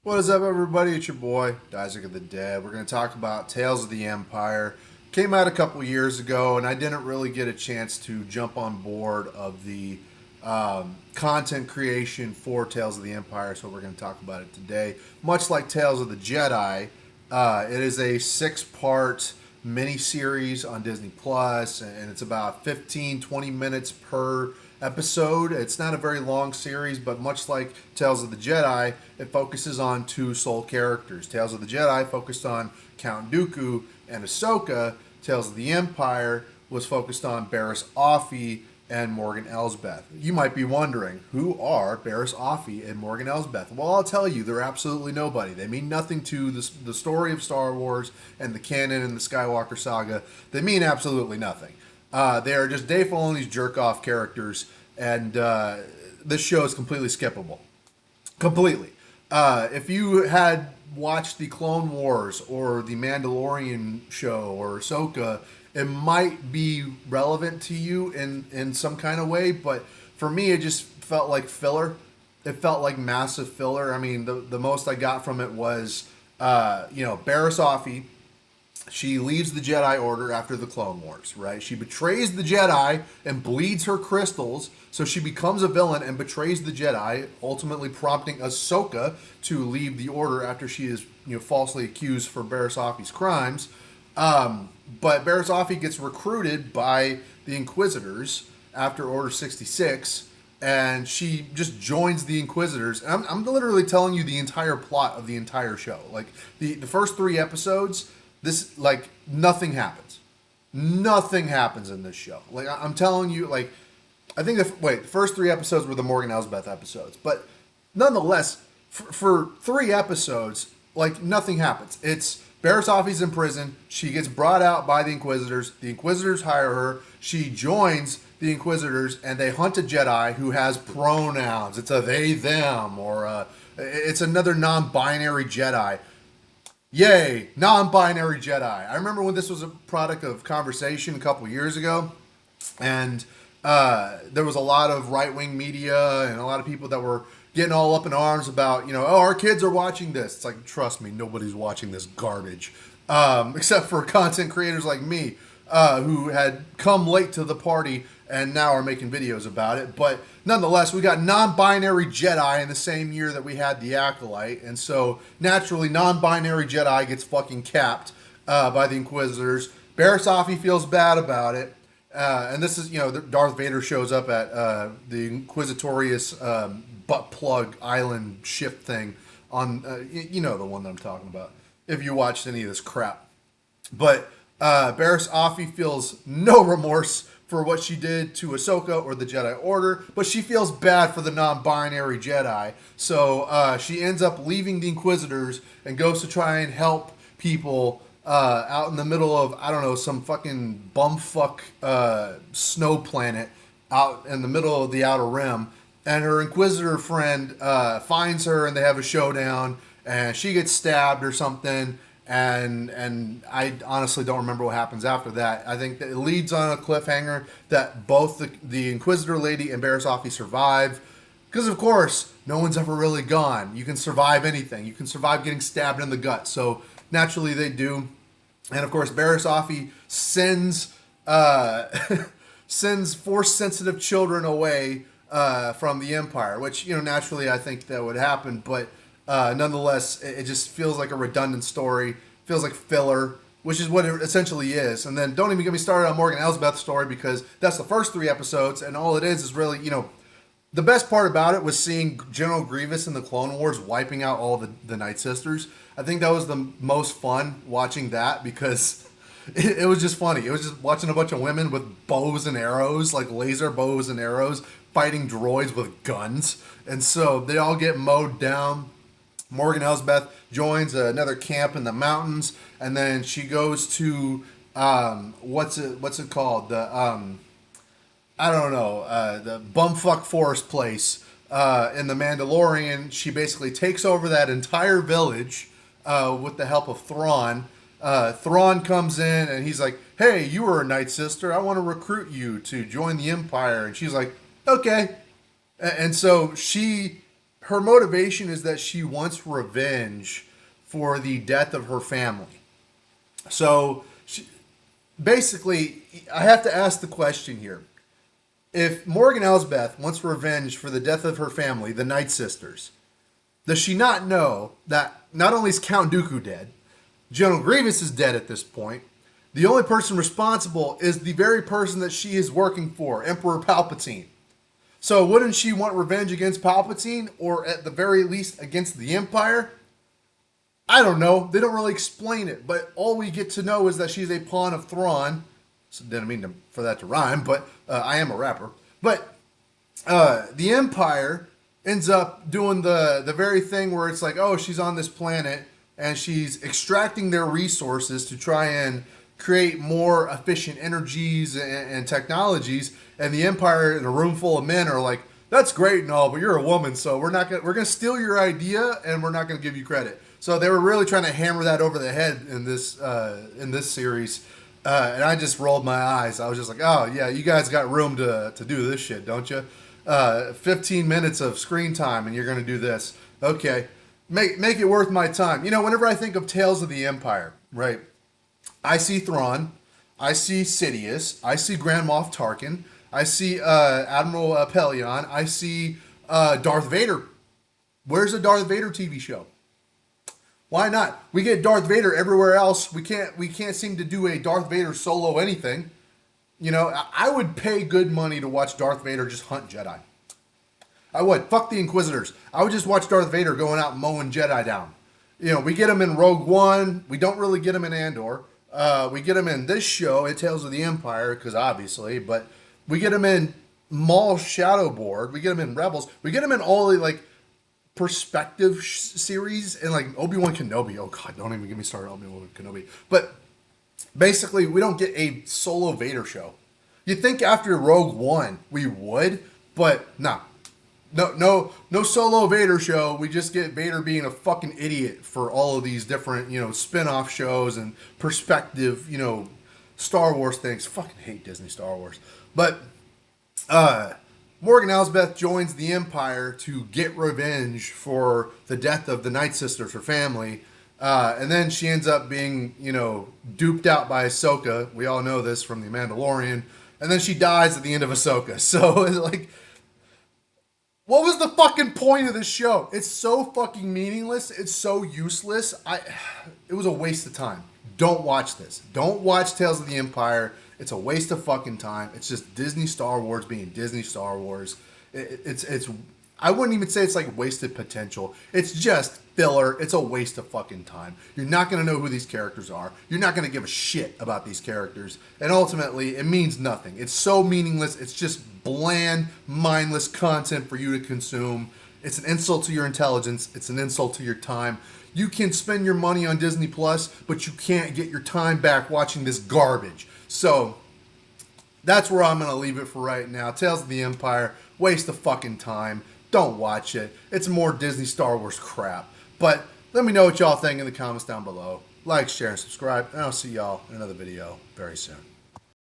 What is up, everybody? It's your boy, Isaac of the Dead. We're going to talk about Tales of the Empire. Came out a couple years ago, and I didn't really get a chance to jump on board of the content creation for Tales of the Empire, so we're going to talk about it today. Much like Tales of the Jedi, it is a six-part mini-series on Disney Plus, and it's about 15-20 minutes per episode. It's not a very long series, but much like Tales of the Jedi, it focuses on two sole characters. Tales of the Jedi focused on Count Dooku and Ahsoka. Tales of the Empire was focused on Barriss Offee and Morgan Elsbeth. You might be wondering, who are Barriss Offee and Morgan Elsbeth? Well, I'll tell you, they're absolutely nobody. They mean nothing to the story of Star Wars and the canon and the Skywalker saga. They mean absolutely nothing. They are just Dave Filoni's jerk-off characters, and this show is completely skippable. Completely. If you had watched the Clone Wars or the Mandalorian show or Ahsoka, it might be relevant to you in some kind of way, but for me, it just felt like filler. It felt like massive filler. I mean, the most I got from it was, Barriss Offee. She leaves the Jedi Order after the Clone Wars, right? She betrays the Jedi and bleeds her crystals, so she becomes a villain and betrays the Jedi, ultimately prompting Ahsoka to leave the Order after she is, falsely accused for Barriss Offee's crimes. But Barriss Offee gets recruited by the Inquisitors after Order 66, and she just joins the Inquisitors. And I'm literally telling you the entire plot of the entire show. Like, the first three episodes, nothing happens. Nothing happens in this show. Like, I'm telling you, I think the first three episodes were the Morgan Elsbeth episodes, but nonetheless, for three episodes, nothing happens. It's Barriss Offee's in prison. She gets brought out by the Inquisitors. The Inquisitors hire her. She joins the Inquisitors, and they hunt a Jedi who has pronouns. It's a they, them, or it's another non-binary Jedi. Yay, non-binary Jedi. I remember when this was a product of conversation a couple years ago, and there was a lot of right-wing media and a lot of people that were getting all up in arms about, our kids are watching this. It's like, trust me, nobody's watching this garbage, except for content creators like me, who had come late to the party and now are making videos about it. But nonetheless, we got non-binary Jedi in the same year that we had the Acolyte, and so naturally, non-binary Jedi gets fucking capped by the Inquisitors. Barriss Offee feels bad about it. And this is, Darth Vader shows up at the Inquisitorious butt plug island ship thing on, the one that I'm talking about, if you watched any of this crap. But Barriss Offee feels no remorse for what she did to Ahsoka or the Jedi Order, but she feels bad for the non-binary Jedi. So she ends up leaving the Inquisitors and goes to try and help people out in the middle of, I don't know, some fucking bumfuck snow planet out in the middle of the Outer Rim. And her Inquisitor friend finds her, and they have a showdown, and she gets stabbed or something. And I honestly don't remember what happens after that. I think that it leads on a cliffhanger that both the Inquisitor lady and Barriss Offee survive. Because, of course, no one's ever really gone. You can survive anything. You can survive getting stabbed in the gut. So, naturally, they do. And, of course, Barriss Offee sends sends Force-sensitive children away from the Empire, which, naturally I think that would happen. But nonetheless, it just feels like a redundant story. Feels like filler, which is what it essentially is. And then don't even get me started on Morgan Elsbeth's story, because that's the first three episodes, and all it is really, the best part about it was seeing General Grievous in the Clone Wars wiping out all the Night Sisters. I think that was the most fun watching that, because it was just funny. It was just watching a bunch of women with bows and arrows, like laser bows and arrows, fighting droids with guns. And so they all get mowed down. Morgan Elsbeth joins another camp in the mountains, and then she goes to what's it called? The I don't know, the bumfuck forest place in the Mandalorian. She basically takes over that entire village with the help of Thrawn. Thrawn comes in and he's like, "Hey, you were a Night Sister. I want to recruit you to join the Empire." And she's like, "Okay." And so her motivation is that she wants revenge for the death of her family. So basically, I have to ask the question here. If Morgan Elsbeth wants revenge for the death of her family, the Night Sisters, does she not know that not only is Count Dooku dead, General Grievous is dead at this point, the only person responsible is the very person that she is working for, Emperor Palpatine. So wouldn't she want revenge against Palpatine, or at the very least against the Empire? I don't know. They don't really explain it, but all we get to know is that she's a pawn of Thrawn. So didn't mean for that to rhyme, but I am a rapper. But the Empire ends up doing the very thing where it's like, oh, she's on this planet and she's extracting their resources to try and create more efficient energies and technologies. And the Empire, in a room full of men, are like, that's great and all, but you're a woman, so we're gonna steal your idea and we're not gonna give you credit. So they were really trying to hammer that over the head in this series, and I just rolled my eyes. I was just like, oh yeah, you guys got room to do this shit, don't you? 15 minutes of screen time and you're gonna do this. Okay, make it worth my time. You know, whenever I think of Tales of the Empire, right? I see Thrawn, I see Sidious, I see Grand Moff Tarkin, I see Admiral Pelion, I see Darth Vader. Where's the Darth Vader TV show? Why not? We get Darth Vader everywhere else. We can't seem to do a Darth Vader solo anything. You know, I would pay good money to watch Darth Vader just hunt Jedi. I would. Fuck the Inquisitors. I would just watch Darth Vader going out mowing Jedi down. You know, we get him in Rogue One. We don't really get him in Andor. We get him in this show, in Tales of the Empire, because obviously, but we get him in Maul Shadowboard. We get him in Rebels. We get him in all the, like, perspective series, and like Obi-Wan Kenobi. Oh god, don't even get me started on Obi-Wan Kenobi. But basically, we don't get a solo Vader show. You'd think after Rogue One we would, but no solo Vader show. We just get Vader being a fucking idiot for all of these different, you know, spin-off shows and perspective, you know, Star Wars things. Fucking hate Disney Star Wars. But Morgan Elsbeth joins the Empire to get revenge for the death of the Night Sisters, her family. And then she ends up being, you know, duped out by Ahsoka. We all know this from The Mandalorian. And then she dies at the end of Ahsoka. So, like, what was the fucking point of this show? It's so fucking meaningless. It's so useless. It was a waste of time. Don't watch this. Don't watch Tales of the Empire. It's a waste of fucking time. It's just Disney Star Wars being Disney Star Wars. It's I wouldn't even say it's like wasted potential. It's just filler. It's a waste of fucking time. You're not going to know who these characters are. You're not going to give a shit about these characters. And ultimately, it means nothing. It's so meaningless. It's just bland, mindless content for you to consume. It's an insult to your intelligence. It's an insult to your time. You can spend your money on Disney Plus, but you can't get your time back watching this garbage. So that's where I'm going to leave it for right now. Tales of the Empire, waste of fucking time. Don't watch it. It's more Disney Star Wars crap. But let me know what y'all think in the comments down below. Like, share, and subscribe, and I'll see y'all in another video very soon.